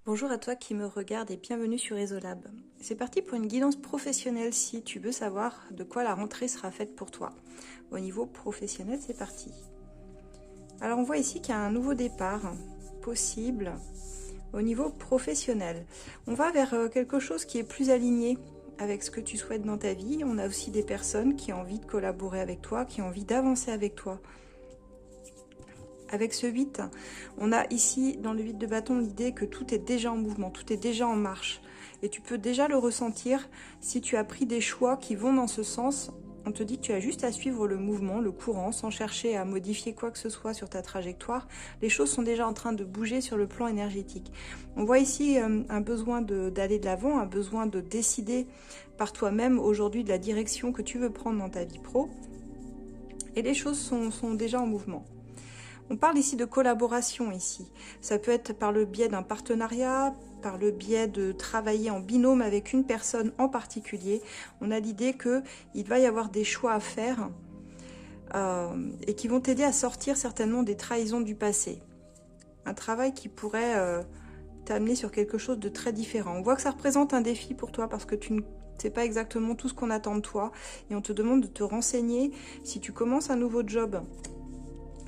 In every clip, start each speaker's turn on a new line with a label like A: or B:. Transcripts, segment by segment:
A: Bonjour à toi qui me regarde et bienvenue sur Esolab. C'est parti pour une guidance professionnelle si tu veux savoir de quoi la rentrée sera faite pour toi. Au niveau professionnel, c'est parti. Alors on voit ici qu'il y a un nouveau départ possible au niveau professionnel. On va vers quelque chose qui est plus aligné avec ce que tu souhaites dans ta vie. On a aussi des personnes qui ont envie de collaborer avec toi, qui ont envie d'avancer avec toi. Avec ce 8, on a ici, dans le 8 de bâton, l'idée que tout est déjà en mouvement, tout est déjà en marche. Et tu peux déjà le ressentir si tu as pris des choix qui vont dans ce sens. On te dit que tu as juste à suivre le mouvement, le courant, sans chercher à modifier quoi que ce soit sur ta trajectoire. Les choses sont déjà en train de bouger sur le plan énergétique. On voit ici un besoin d'aller de l'avant, un besoin de décider par toi-même aujourd'hui de la direction que tu veux prendre dans ta vie pro. Et les choses sont déjà en mouvement. On parle ici de collaboration ici. Ça peut être par le biais d'un partenariat, par le biais de travailler en binôme avec une personne en particulier. On a l'idée qu'il va y avoir des choix à faire et qui vont t'aider à sortir certainement des trahisons du passé. Un travail qui pourrait t'amener sur quelque chose de très différent. On voit que ça représente un défi pour toi parce que tu ne sais pas exactement tout ce qu'on attend de toi et on te demande de te renseigner si tu commences un nouveau job.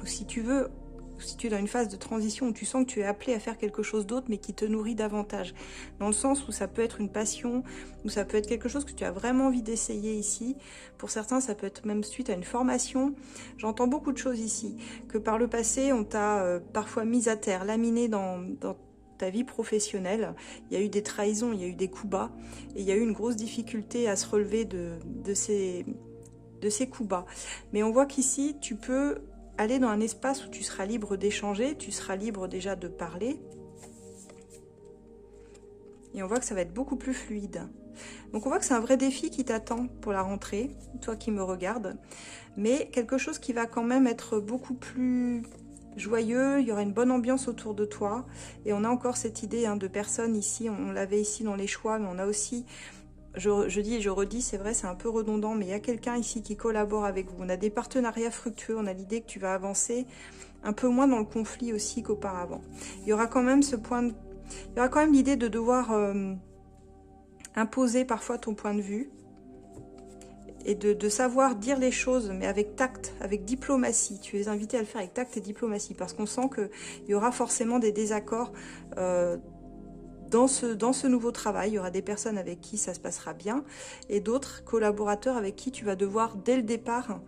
A: Ou si tu es dans une phase de transition où tu sens que tu es appelé à faire quelque chose d'autre mais qui te nourrit davantage. Dans le sens où ça peut être une passion, où ça peut être quelque chose que tu as vraiment envie d'essayer ici. Pour certains, ça peut être même suite à une formation. J'entends beaucoup de choses ici. Que par le passé, on t'a parfois mis à terre, laminé dans ta vie professionnelle. Il y a eu des trahisons, il y a eu des coups bas. Et il y a eu une grosse difficulté à se relever de ces coups bas. Mais on voit qu'ici, tu peux aller dans un espace où tu seras libre d'échanger, tu seras libre déjà de parler. Et on voit que ça va être beaucoup plus fluide. Donc on voit que c'est un vrai défi qui t'attend pour la rentrée, toi qui me regardes. Mais quelque chose qui va quand même être beaucoup plus joyeux, il y aura une bonne ambiance autour de toi. Et on a encore cette idée de personnes ici, on l'avait ici dans les choix, mais on a aussi... Je dis et je redis, c'est vrai, c'est un peu redondant, mais il y a quelqu'un ici qui collabore avec vous. On a des partenariats fructueux, on a l'idée que tu vas avancer un peu moins dans le conflit aussi qu'auparavant. Il y aura quand même il y aura quand même l'idée de devoir imposer parfois ton point de vue et de savoir dire les choses, mais avec tact, avec diplomatie. Tu es invité à le faire avec tact et diplomatie, parce qu'on sent qu'il y aura forcément des désaccords dans ce nouveau travail. Il y aura des personnes avec qui ça se passera bien et d'autres collaborateurs avec qui tu vas devoir, dès le départ,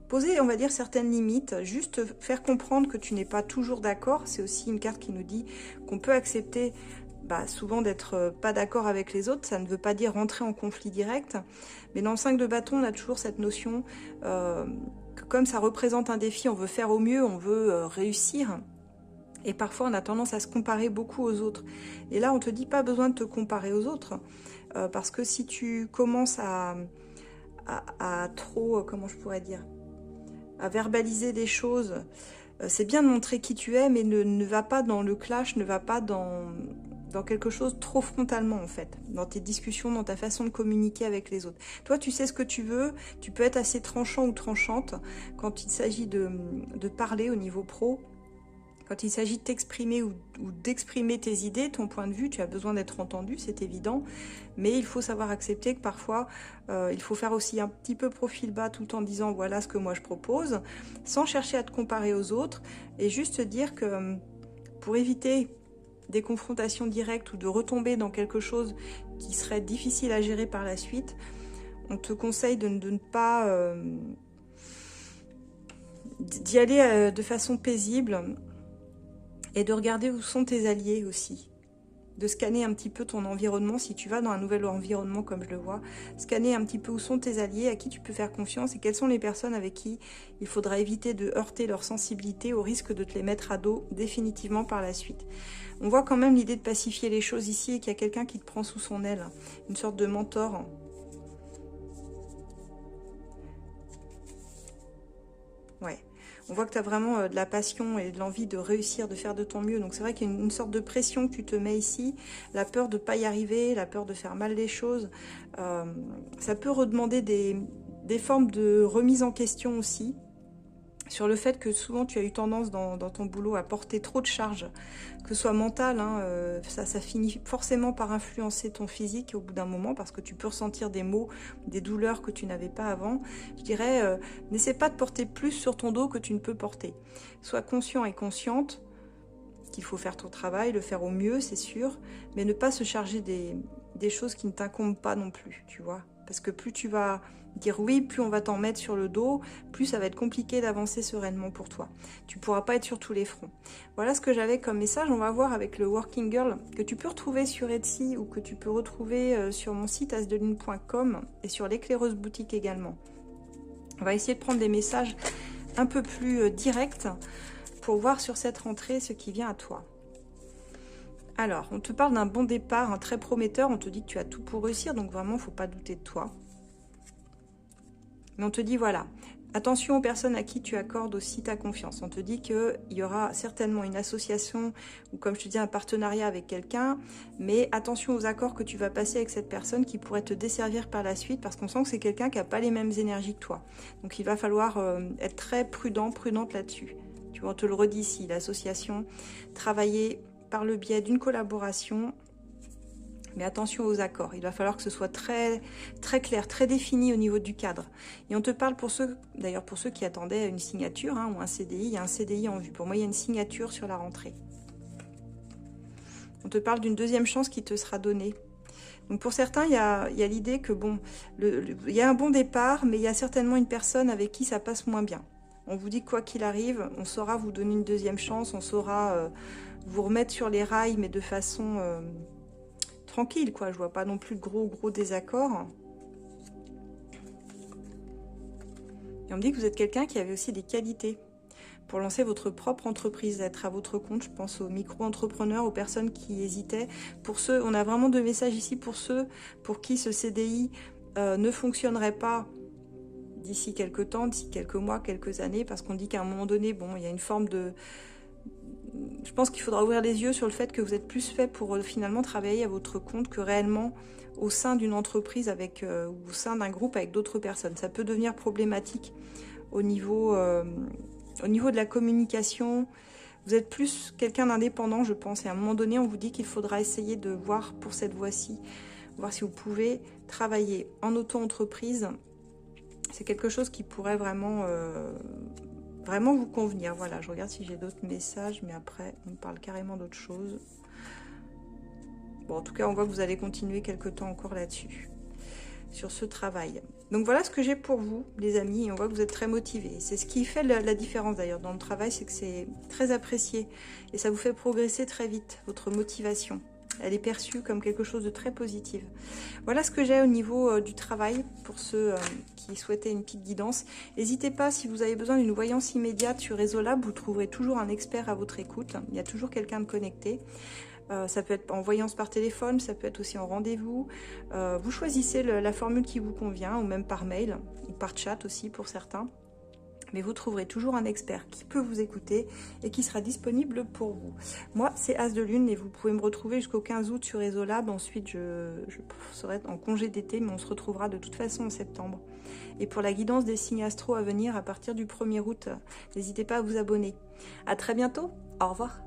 A: poser, on va dire, certaines limites, juste faire comprendre que tu n'es pas toujours d'accord. C'est aussi une carte qui nous dit qu'on peut accepter souvent d'être pas d'accord avec les autres. Ça ne veut pas dire rentrer en conflit direct, mais dans le 5 de bâton, on a toujours cette notion que comme ça représente un défi, on veut faire au mieux, on veut réussir. Et parfois, on a tendance à se comparer beaucoup aux autres. Et là, on te dit pas besoin de te comparer aux autres. Parce que si tu commences à trop, comment je pourrais dire, à verbaliser des choses, c'est bien de montrer qui tu es, mais ne va pas dans le clash, ne va pas dans quelque chose trop frontalement, en fait. Dans tes discussions, dans ta façon de communiquer avec les autres. Toi, tu sais ce que tu veux. Tu peux être assez tranchant ou tranchante quand il s'agit de parler au niveau pro. Quand il s'agit de t'exprimer ou d'exprimer tes idées, ton point de vue, tu as besoin d'être entendu, c'est évident. Mais il faut savoir accepter que parfois, il faut faire aussi un petit peu profil bas tout en disant voilà ce que moi je propose, sans chercher à te comparer aux autres et juste dire que pour éviter des confrontations directes ou de retomber dans quelque chose qui serait difficile à gérer par la suite, on te conseille de ne pas... d'y aller de façon paisible. Et de regarder où sont tes alliés aussi. De scanner un petit peu ton environnement, si tu vas dans un nouvel environnement comme je le vois. Scanner un petit peu où sont tes alliés, à qui tu peux faire confiance et quelles sont les personnes avec qui il faudra éviter de heurter leur sensibilité au risque de te les mettre à dos définitivement par la suite. On voit quand même l'idée de pacifier les choses ici et qu'il y a quelqu'un qui te prend sous son aile. Une sorte de mentor. Ouais. On voit que tu as vraiment de la passion et de l'envie de réussir, de faire de ton mieux. Donc c'est vrai qu'il y a une sorte de pression que tu te mets ici. La peur de ne pas y arriver, la peur de faire mal les choses. Ça peut redemander des formes de remise en question aussi. sur le fait que souvent tu as eu tendance dans ton boulot à porter trop de charges, que ce soit mentale, hein, ça finit forcément par influencer ton physique au bout d'un moment, parce que tu peux ressentir des maux, des douleurs que tu n'avais pas avant. Je dirais, n'essaie pas de porter plus sur ton dos que tu ne peux porter. Sois conscient et consciente qu'il faut faire ton travail, le faire au mieux, c'est sûr, mais ne pas se charger des choses qui ne t'incombent pas non plus, tu vois. Parce que plus tu vas dire oui, plus on va t'en mettre sur le dos, plus ça va être compliqué d'avancer sereinement pour toi. Tu ne pourras pas être sur tous les fronts. Voilà ce que j'avais comme message. On va voir avec le Working Girl, que tu peux retrouver sur Etsy ou que tu peux retrouver sur mon site asdelune.com et sur l'éclaireuse boutique également. On va essayer de prendre des messages un peu plus directs pour voir sur cette rentrée ce qui vient à toi. Alors, on te parle d'un bon départ, un très prometteur. On te dit que tu as tout pour réussir, donc vraiment, il ne faut pas douter de toi. Mais on te dit, voilà, attention aux personnes à qui tu accordes aussi ta confiance. On te dit qu'il y aura certainement une association ou, comme je te dis, un partenariat avec quelqu'un, mais attention aux accords que tu vas passer avec cette personne qui pourrait te desservir par la suite, parce qu'on sent que c'est quelqu'un qui n'a pas les mêmes énergies que toi. Donc, il va falloir être très prudente là-dessus. Tu vois, on te le redit ici, l'association, travailler par le biais d'une collaboration, mais attention aux accords. Il va falloir que ce soit très, très clair, très défini au niveau du cadre. Et on te parle pour ceux, d'ailleurs pour ceux qui attendaient une signature hein, ou un CDI, il y a un CDI en vue. Pour moi, il y a une signature sur la rentrée. On te parle d'une deuxième chance qui te sera donnée. Donc pour certains, il y a l'idée que bon, il y a un bon départ, mais il y a certainement une personne avec qui ça passe moins bien. On vous dit que quoi qu'il arrive, on saura vous donner une deuxième chance, on saura vous remettre sur les rails, mais de façon tranquille, quoi. Je vois pas non plus de gros désaccords. Et on me dit que vous êtes quelqu'un qui avait aussi des qualités pour lancer votre propre entreprise, être à votre compte. Je pense aux micro-entrepreneurs, aux personnes qui hésitaient. Pour ceux, on a vraiment deux messages ici pour ceux pour qui ce CDI ne fonctionnerait pas d'ici quelques temps, d'ici quelques mois, quelques années, parce qu'on dit qu'à un moment donné, bon, il y a une forme de... Je pense qu'il faudra ouvrir les yeux sur le fait que vous êtes plus fait pour finalement travailler à votre compte que réellement au sein d'une entreprise avec, ou au sein d'un groupe avec d'autres personnes. Ça peut devenir problématique au niveau de la communication. Vous êtes plus quelqu'un d'indépendant, je pense. Et à un moment donné, on vous dit qu'il faudra essayer de voir pour cette voie-ci, voir si vous pouvez travailler en auto-entreprise. C'est quelque chose qui pourrait vraiment... vraiment vous convenir. Voilà, je regarde si j'ai d'autres messages, mais après, on parle carrément d'autre chose. Bon, en tout cas, on voit que vous allez continuer quelques temps encore là-dessus, sur ce travail. Donc voilà ce que j'ai pour vous, les amis, et on voit que vous êtes très motivés. C'est ce qui fait la différence d'ailleurs dans le travail, c'est que c'est très apprécié, et ça vous fait progresser très vite, votre motivation. Elle est perçue comme quelque chose de très positif. Voilà ce que j'ai au niveau du travail pour ceux qui souhaitaient une petite guidance. N'hésitez pas, si vous avez besoin d'une voyance immédiate sur Résolab, vous trouverez toujours un expert à votre écoute. Il y a toujours quelqu'un de connecté. Ça peut être en voyance par téléphone, ça peut être aussi en rendez-vous. Vous choisissez la formule qui vous convient, ou même par mail, ou par chat aussi pour certains. Mais vous trouverez toujours un expert qui peut vous écouter et qui sera disponible pour vous. Moi, c'est As de Lune et vous pouvez me retrouver jusqu'au 15 août sur Résolab. Ensuite, je serai en congé d'été, mais on se retrouvera de toute façon en septembre. Et pour la guidance des signes astro à venir à partir du 1er août, n'hésitez pas à vous abonner. À très bientôt, au revoir.